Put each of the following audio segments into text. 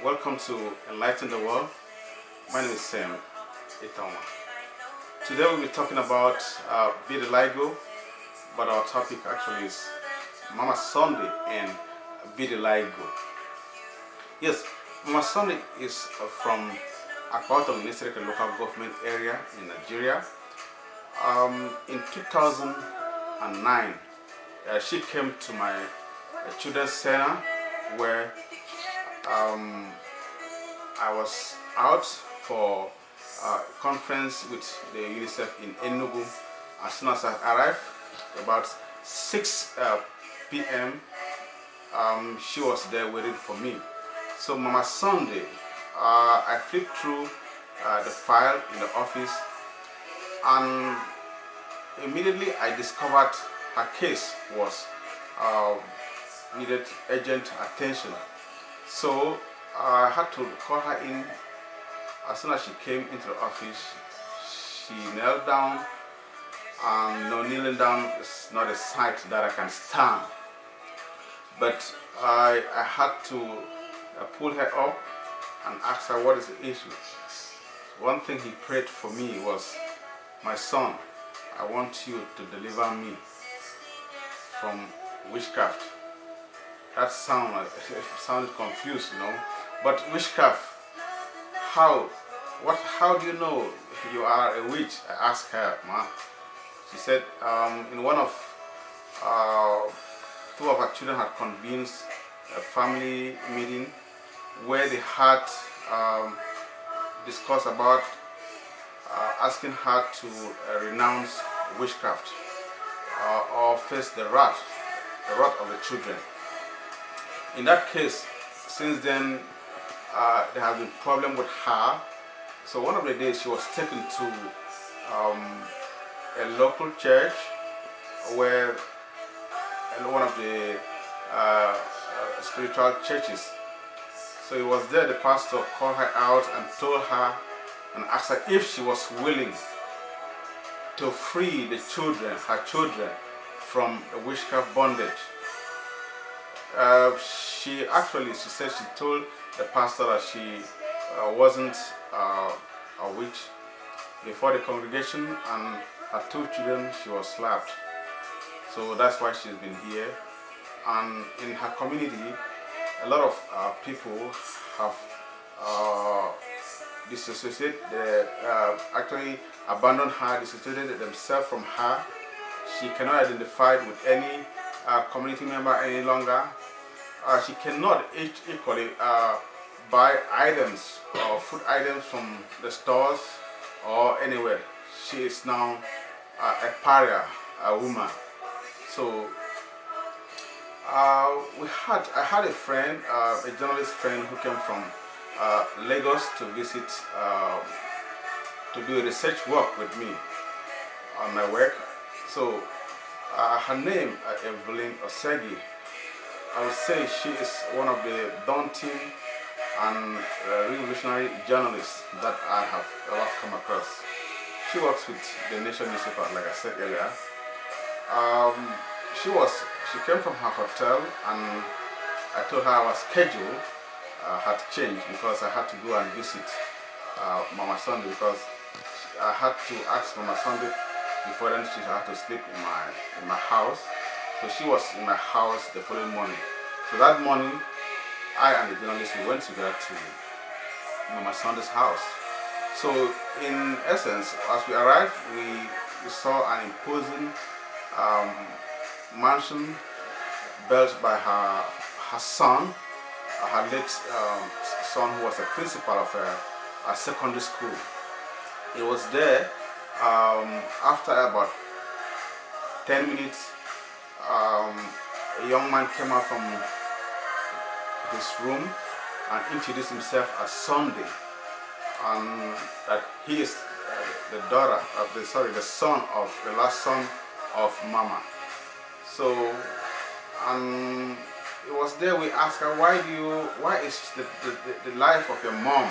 Welcome to Enlighten the World. My name is Sam Itanwa. Today we'll be talking about vitiligo, but our topic actually is Mama Sunday and vitiligo. Yes, Mama Sunday is from Akwatom Ministerial Local Government area in Nigeria. In 2009, she came to my children's center where I was out for a conference with the UNICEF in Enugu. As soon as I arrived, about 6 p.m., she was there waiting for me. So Mama Sunday, I flipped through the file in the office, and immediately I discovered her case was needed urgent attention. So I had to call her in. As soon as she came into the office, she knelt down, and kneeling down is not a sight that I can stand. But I had to pull her up and ask her what is the issue. One thing he prayed for me was, "My son, I want you to deliver me from witchcraft." That sounded confused, But witchcraft, how do you know you are a witch? I asked her, Ma. She said, in one of two of her children had convened a family meeting where they had discussed about asking her to renounce witchcraft or face the wrath of the children. In that case, since then, there has been problem with her. So one of the days she was taken to a local church where one of the spiritual churches. So it was there the pastor called her out and told her and asked her if she was willing to free the children, her children, from the witchcraft bondage. She said she told the pastor that she wasn't a witch. Before the congregation and her two children, she was slapped. So that's why she's been here. And in her community, a lot of people have disassociated, actually abandoned her, disassociated themselves from her. She cannot identify with any community member any longer. She cannot equally buy items or food items from the stores or anywhere. She is now a pariah, a woman. So I had a friend, a journalist friend who came from Lagos to visit, to do research work with me on my work. So her name, Evelyn Osegi. I would say she is one of the daunting and revolutionary journalists that I have ever come across. She works with the Nation newspaper, like I said earlier. She came from her hotel, and I told her our schedule had changed because I had to go and visit Mama Sunday, because I had to ask Mama Sunday before then she had to sleep in my house. So she was in my house the following morning. So that morning, I and the journalist, we went together to Mama Sunday's house. So in essence, as we arrived, we saw an imposing mansion built by her son, her late son, who was a principal of a secondary school. It was there. After about 10 minutes, a young man came out from his room and introduced himself as Sunday, and that he is the son of the last son of Mama. So, and it was there we asked her, why is the life of your mom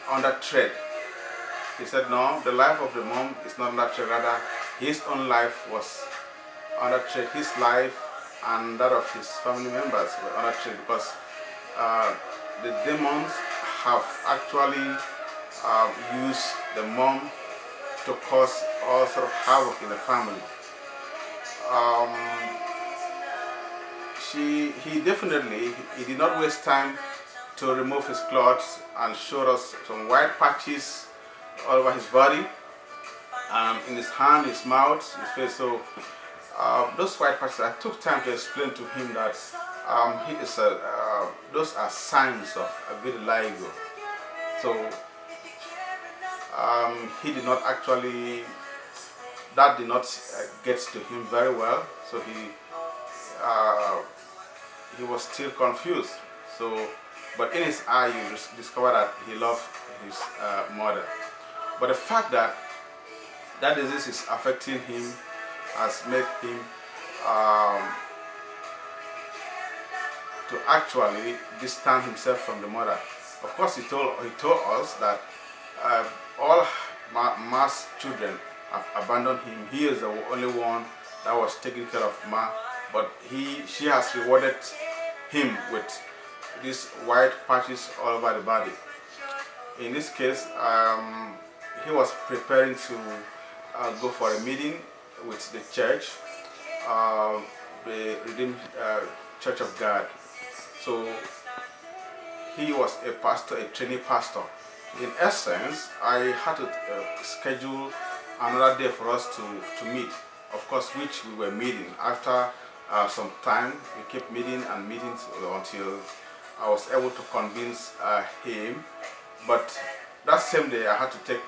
under threat? He said, no, the life of the mom is not under threat, rather his own life was under threat. His life and that of his family members were under threat because the demons have actually used the mom to cause all sort of havoc in the family. Um, he did not waste time to remove his clothes and showed us some white patches all over his body, in his hand, his mouth, his face. So those white patches, I took time to explain to him that those are signs of a vitiligo. So he did not actually, that did not get to him very well. So he was still confused. So, but in his eye, you discover that he loved his mother. But the fact that that disease is affecting him has made him to actually distance himself from the mother. Of course, he told us that all Ma's children have abandoned him. He is the only one that was taking care of Ma, but she has rewarded him with these white patches all over the body. In this case, he was preparing to go for a meeting with the church, the Redeemed Church of God. So he was a pastor, a trainee pastor. In essence, I had to schedule another day for us to meet. Of course, which we were meeting. After some time, we kept meeting and meeting until I was able to convince him. But that same day, I had to take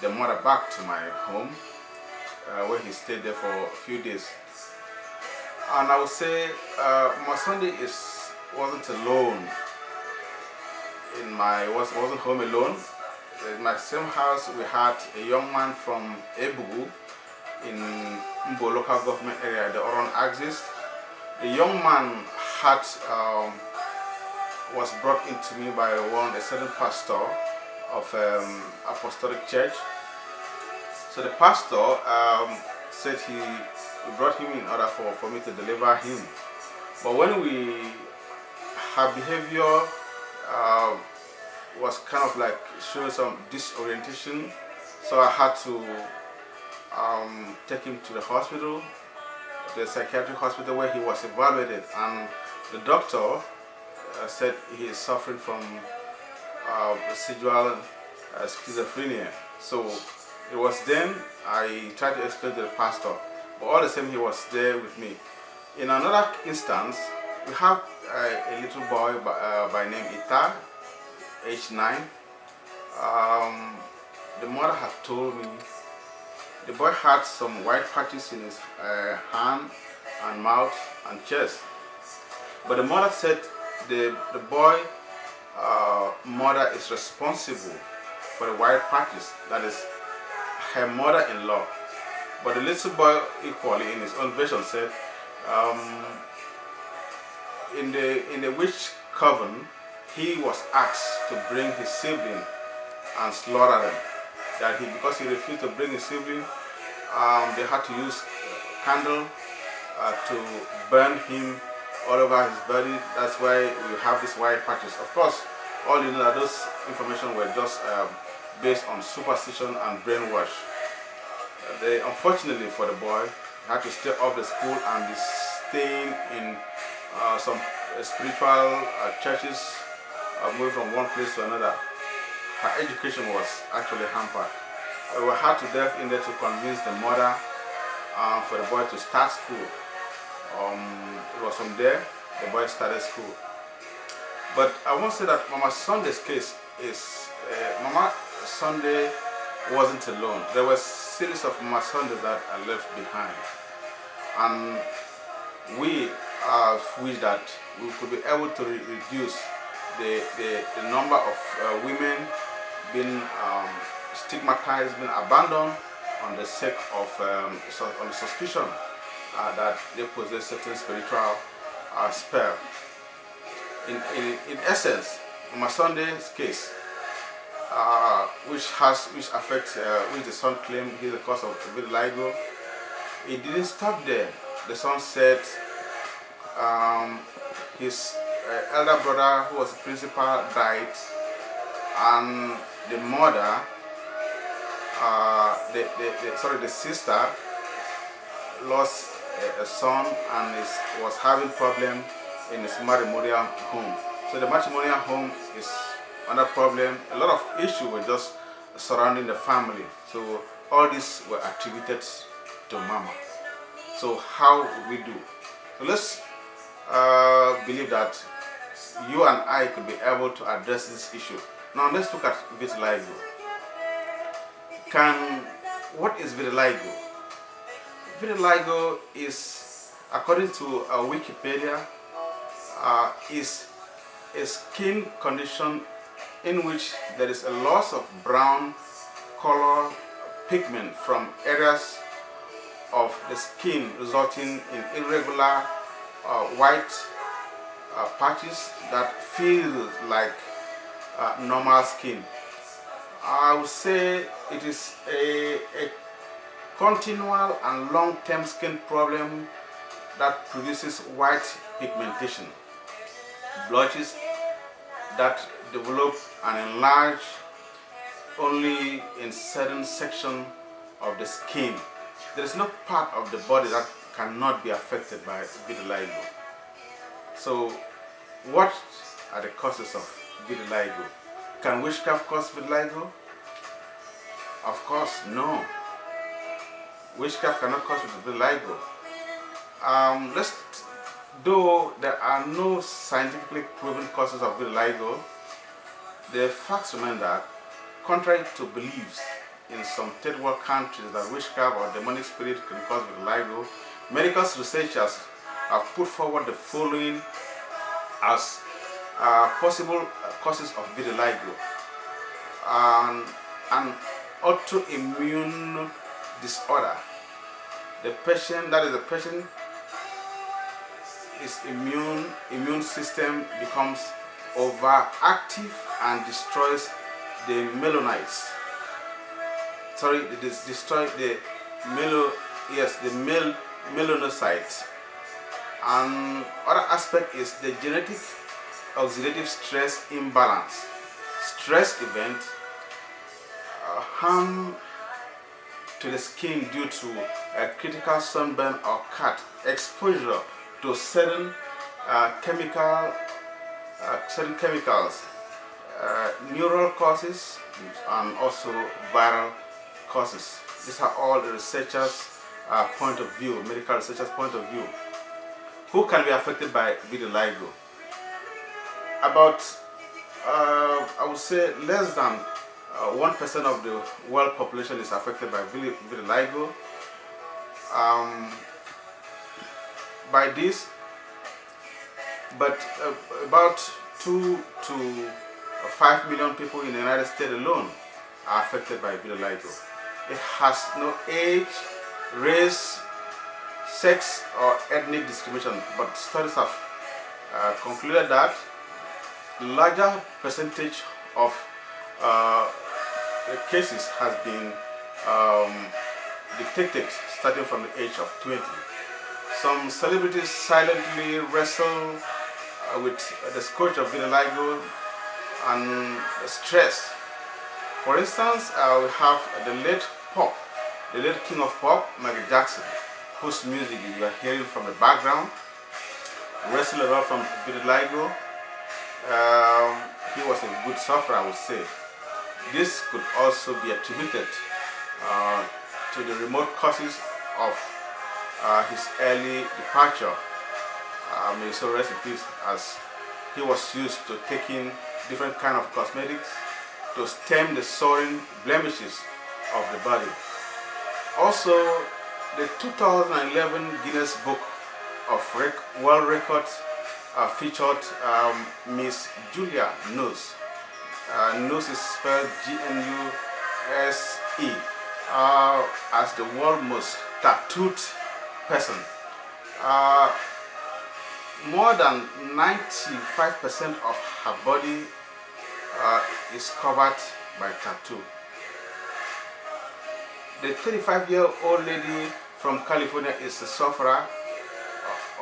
the mother back to my home, where he stayed there for a few days. And I would say my Sunday wasn't alone. Wasn't home alone. In my same house, we had a young man from Ebugu in Mbo local government area, the Oron axis. The young man was brought into me by a certain pastor of apostolic church. So the pastor said he brought him in order for me to deliver him. But when her behavior was kind of like showing some disorientation, so I had to take him to the hospital, the psychiatric hospital, where he was evaluated, and the doctor said he is suffering from residual schizophrenia. So it was then I tried to explain to the pastor, but all the same he was there with me. In another instance, we have a little boy by name Ita, age 9. The mother had told me the boy had some white patches in his hand and mouth and chest. But the mother said the boy mother is responsible for the white patches. That is her mother-in-law. But the little boy equally in his own version said in the witch coven, he was asked to bring his sibling and slaughter them. That because he refused to bring his sibling, they had to use candle to burn him all over his body. That's why we have these white patches. Of course, all you know that those information were just based on superstition and brainwash. Unfortunately for the boy, he had to stay off the school and be staying in some spiritual churches, moving from one place to another. Her education was actually hampered. We had to delve in there to convince the mother for the boy to start school. It was from there the boy started school. But I want to say that Mama Sunday's case is Mama Sunday wasn't alone. There were a series of Mama Sundays that I left behind, and we wish that we could be able to reduce the number of women being stigmatized, being abandoned on the sake of on the suspicion that they possess certain spiritual spell. In essence, Mama Sunday's case, which the son claimed is the cause of vitiligo, it didn't stop there. The son said his elder brother, who was a principal, died, and the mother, the sister lost a son and was having problem in his matrimonial home. So the matrimonial home is under problem. A lot of issues were just surrounding the family. So all these were attributed to mama. So how would we do? So let's believe that you and I could be able to address this issue. Now let's look at vitiligo. What is vitiligo? Vitiligo is, according to Wikipedia, is a skin condition in which there is a loss of brown color pigment from areas of the skin, resulting in irregular white patches that feel like normal skin. I would say it is a continual and long-term skin problem that produces white pigmentation, blotches that develop and enlarge only in certain section of the skin. There is no part of the body that cannot be affected by vitiligo. So what are the causes of vitiligo? Can witchcraft cause vitiligo? Of course, no. Witchcraft cannot cause vitiligo. Though there are no scientifically proven causes of vitiligo, the facts remain that, contrary to beliefs in some third world countries that witchcraft or demonic spirit can cause vitiligo, medical researchers have put forward the following as possible causes of vitiligo. An autoimmune disorder. The patient his immune system becomes overactive and destroys the melanocytes. Destroy the melanocytes. And other aspect is the genetic oxidative stress imbalance. Stress event harm to the skin due to a critical sunburn or cut, exposure to certain chemicals, neural causes, and also viral causes. These are all the researchers' point of view, medical researchers' point of view. Who can be affected by vitiligo? About, I would say, less than 1% of the world population is affected by vitiligo. By this, but about 2 to 5 million people in the United States alone are affected by vitiligo. It has no age, race, sex, or ethnic discrimination, but studies have concluded that larger percentage of the cases has been detected starting from the age of 20. Some celebrities silently wrestle with the scourge of vitiligo and stress. For instance, we have the late king of pop, Michael Jackson, whose music you are hearing from the background, wrestled a lot from vitiligo. He was a good sufferer, I would say. This could also be attributed to the remote causes of his early departure. May he so rest in peace, as he was used to taking different kind of cosmetics to stem the soaring blemishes of the body. Also, the 2011 Guinness Book of World Records featured Miss Julia Nose. Nose is spelled G-N-U-S-E, as the world's most tattooed person. More than 95% of her body is covered by tattoo. The 35-year-old lady from California is a sufferer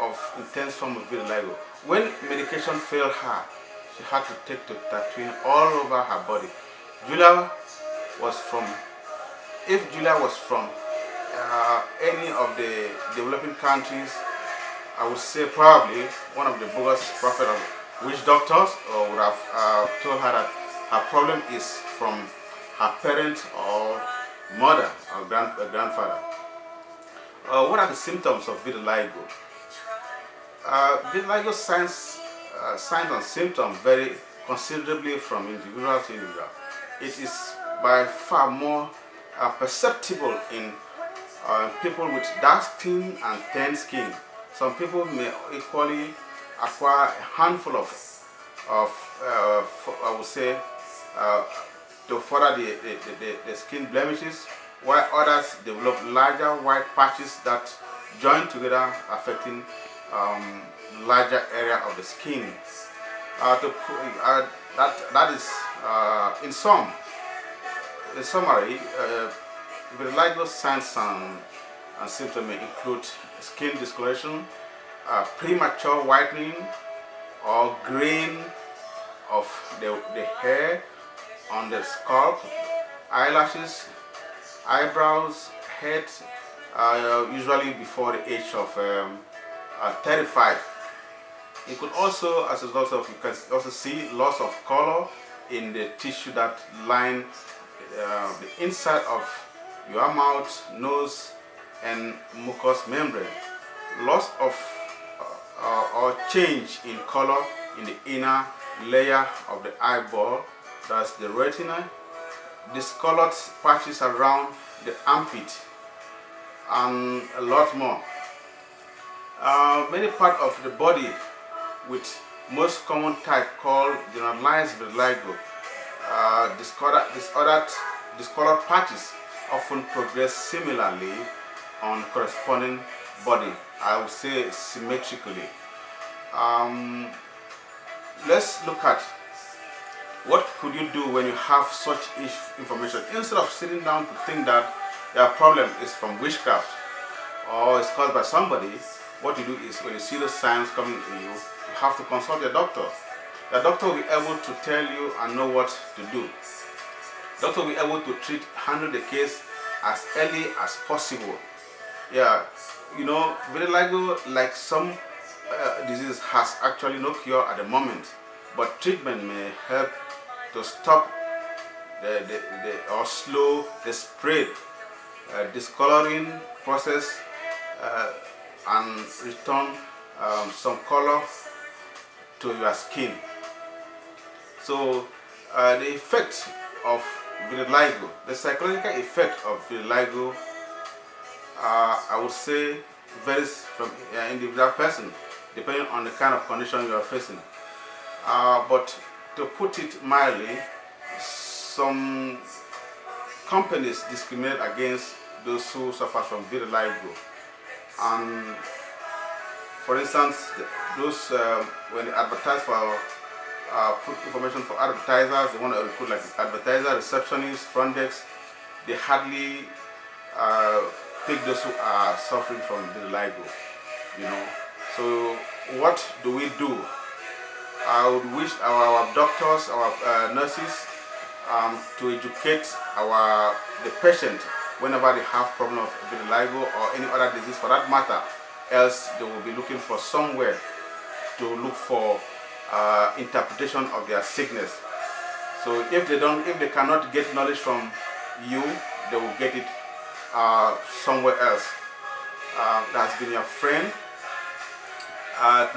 of intense form of vitiligo. When medication failed her, she had to take to tattooing all over her body. Julia was from, if Julia was from any of the developing countries, I would say probably one of the biggest prophet of witch doctors, or would have told her that her problem is from her parent or mother or grandfather. What are the symptoms of vitiligo? Vitiligo signs and symptoms vary considerably from individual to individual. It is by far more perceptible in people with dark skin and tanned skin. Some people may equally acquire a handful of I would say, to further the skin blemishes, while others develop larger white patches that join together, affecting larger area of the skin. That is in summary, vitiligo signs and symptoms may include skin discoloration, premature whitening or graying of the hair on the scalp, eyelashes, eyebrows, head, usually before the age of 35. It could also, as a result of, you can also see loss of color in the tissue that line the inside of your mouth, nose, and mucous membrane. Loss of or change in color in the inner layer of the eyeball, that's the retina, discolored patches around the armpit, and a lot more. Many parts of the body, with most common type called generalized vitiligo, discolored patches often progress similarly on corresponding body, I would say symmetrically. Let's look at what could you do when you have such information. Instead of sitting down to think that your problem is from witchcraft or is caused by somebody, what you do is, when you see those signs coming in you, you have to consult your doctor. The doctor will be able to tell you and know what to do. The doctor will be able to handle the case as early as possible. Yeah, you know, vitiligo, like some diseases, has actually no cure at the moment, but treatment may help to stop or slow the spread, discoloring process, and return some color to your skin. So the effect of vitiligo, the psychological effect of vitiligo, I would say varies from individual person, depending on the kind of condition you are facing. But to put it mildly, some companies discriminate against those who suffer from vitiligo. And for instance, those when they advertise for put information for advertisers, they want to recruit like advertiser, receptionists, front desk, they hardly pick those who are suffering from vitiligo, you know. So what do we do? I would wish our doctors, our nurses, to educate the patient whenever they have problem of vitiligo or any other disease for that matter. Else they will be looking for somewhere to look for interpretation of their sickness. So if they cannot get knowledge from you, they will get it somewhere else. That's been your friend.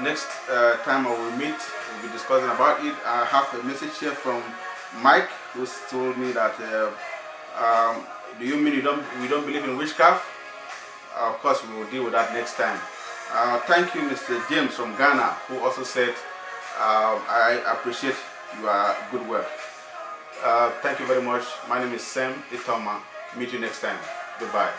Next time I will meet, we'll be discussing about it. I have a message here from Mike, who's told me that do you mean we don't believe in witchcraft? Of course, we will deal with that next time. Thank you, Mr. James from Ghana, who also said, I appreciate your good work. Thank you very much. My name is Sam Itoma. Meet you next time. Goodbye.